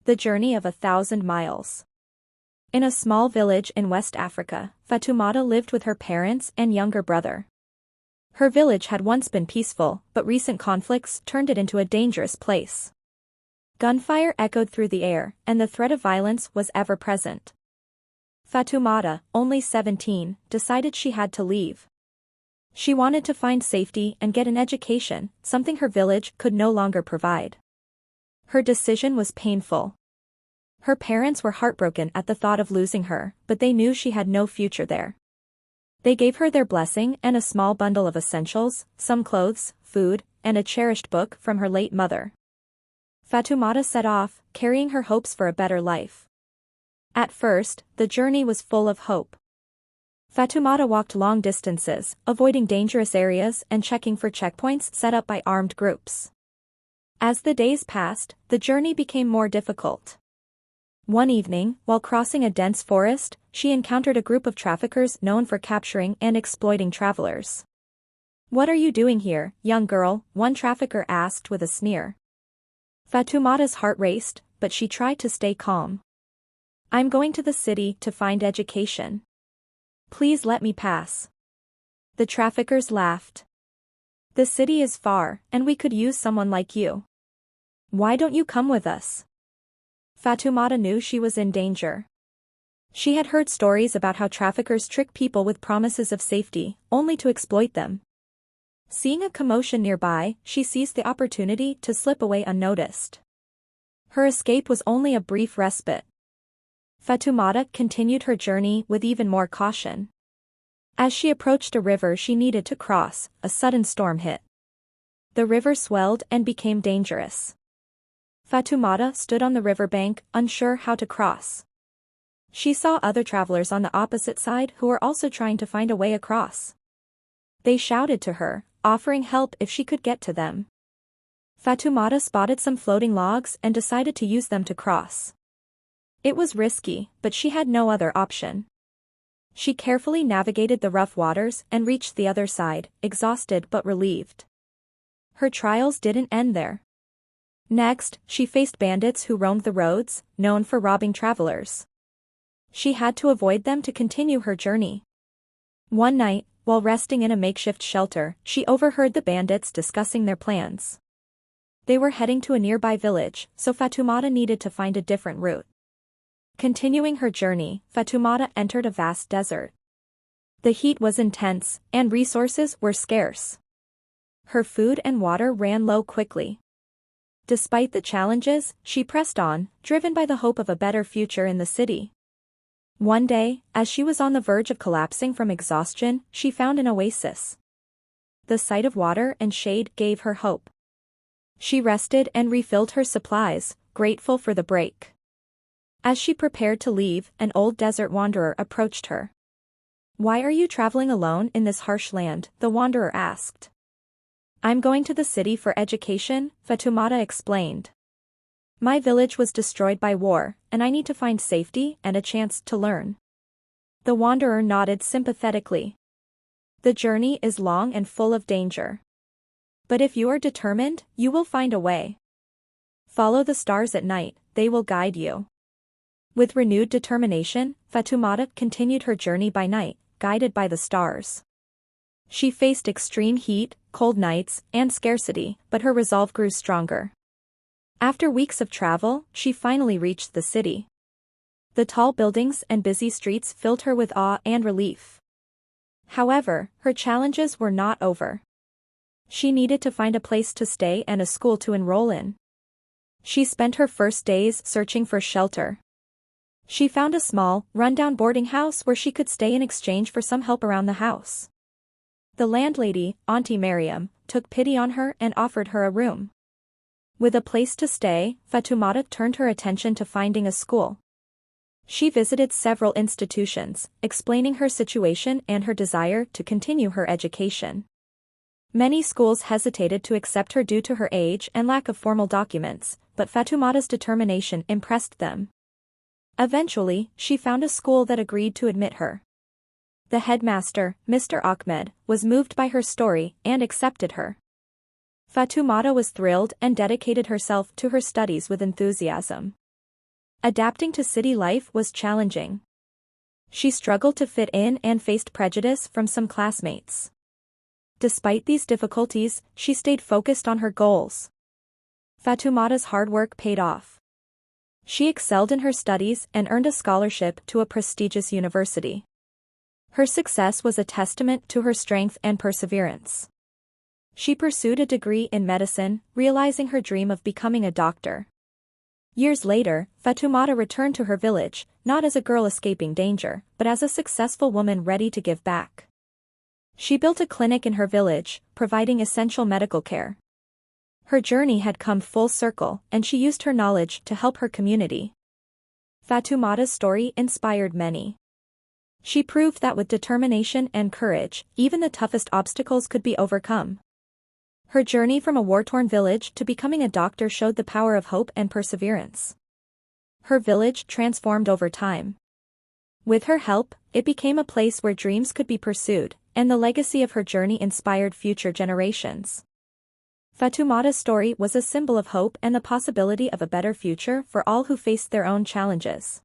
The Journey of 1,000 Miles. In a small village in West Africa, Fatoumata lived with her parents and younger brother. Her village had once been peaceful, but recent conflicts turned it into a dangerous place. Gunfire echoed through the air, and the threat of violence was ever present. Fatoumata, only 17, decided she had to leave. She wanted to find safety and get an education, something her village could no longer provide. Her decision was painful. Her parents were heartbroken at the thought of losing her, but they knew she had no future there. They gave her their blessing and a small bundle of essentials, some clothes, food, and a cherished book from her late mother. Fatoumata set off, carrying her hopes for a better life. At first, the journey was full of hope. Fatoumata walked long distances, avoiding dangerous areas and checking for checkpoints set up by armed groups. As the days passed, the journey became more difficult. One evening, while crossing a dense forest, she encountered a group of traffickers known for capturing and exploiting travelers. "What are you doing here, young girl?" one trafficker asked with a sneer. Fatoumata's heart raced, but she tried to stay calm. "I'm going to the city to find education. Please let me pass." The traffickers laughed. "The city is far, and we could use someone like you. Why don't you come with us?" Fatoumata knew she was in danger. She had heard stories about how traffickers trick people with promises of safety, only to exploit them. Seeing a commotion nearby, she seized the opportunity to slip away unnoticed. Her escape was only a brief respite. Fatoumata continued her journey with even more caution. As she approached a river she needed to cross, a sudden storm hit. The river swelled and became dangerous. Fatoumata stood on the riverbank, unsure how to cross. She saw other travelers on the opposite side who were also trying to find a way across. They shouted to her, offering help if she could get to them. Fatoumata spotted some floating logs and decided to use them to cross. It was risky, but she had no other option. She carefully navigated the rough waters and reached the other side, exhausted but relieved. Her trials didn't end there. Next, she faced bandits who roamed the roads, known for robbing travelers. She had to avoid them to continue her journey. One night, while resting in a makeshift shelter, she overheard the bandits discussing their plans. They were heading to a nearby village, so Fatoumata needed to find a different route. Continuing her journey, Fatoumata entered a vast desert. The heat was intense, and resources were scarce. Her food and water ran low quickly. Despite the challenges, she pressed on, driven by the hope of a better future in the city. One day, as she was on the verge of collapsing from exhaustion, she found an oasis. The sight of water and shade gave her hope. She rested and refilled her supplies, grateful for the break. As she prepared to leave, an old desert wanderer approached her. "Why are you traveling alone in this harsh land?" the wanderer asked. "I'm going to the city for education," Fatoumata explained. "My village was destroyed by war, and I need to find safety and a chance to learn." The wanderer nodded sympathetically. "The journey is long and full of danger. But if you are determined, you will find a way. Follow the stars at night, they will guide you." With renewed determination, Fatoumata continued her journey by night, guided by the stars. She faced extreme heat, cold nights, and scarcity, but her resolve grew stronger. After weeks of travel, she finally reached the city. The tall buildings and busy streets filled her with awe and relief. However, her challenges were not over. She needed to find a place to stay and a school to enroll in. She spent her first days searching for shelter. She found a small, run-down boarding house where she could stay in exchange for some help around the house. The landlady, Auntie Miriam, took pity on her and offered her a room. With a place to stay, Fatoumata turned her attention to finding a school. She visited several institutions, explaining her situation and her desire to continue her education. Many schools hesitated to accept her due to her age and lack of formal documents, but Fatoumata's determination impressed them. Eventually, she found a school that agreed to admit her. The headmaster, Mr. Ahmed, was moved by her story and accepted her. Fatoumata was thrilled and dedicated herself to her studies with enthusiasm. Adapting to city life was challenging. She struggled to fit in and faced prejudice from some classmates. Despite these difficulties, she stayed focused on her goals. Fatoumata's hard work paid off. She excelled in her studies and earned a scholarship to a prestigious university. Her success was a testament to her strength and perseverance. She pursued a degree in medicine, realizing her dream of becoming a doctor. Years later, Fatoumata returned to her village, not as a girl escaping danger, but as a successful woman ready to give back. She built a clinic in her village, providing essential medical care. Her journey had come full circle, and she used her knowledge to help her community. Fatoumata's story inspired many. She proved that with determination and courage, even the toughest obstacles could be overcome. Her journey from a war-torn village to becoming a doctor showed the power of hope and perseverance. Her village transformed over time. With her help, it became a place where dreams could be pursued, and the legacy of her journey inspired future generations. Fatoumata's story was a symbol of hope and the possibility of a better future for all who faced their own challenges.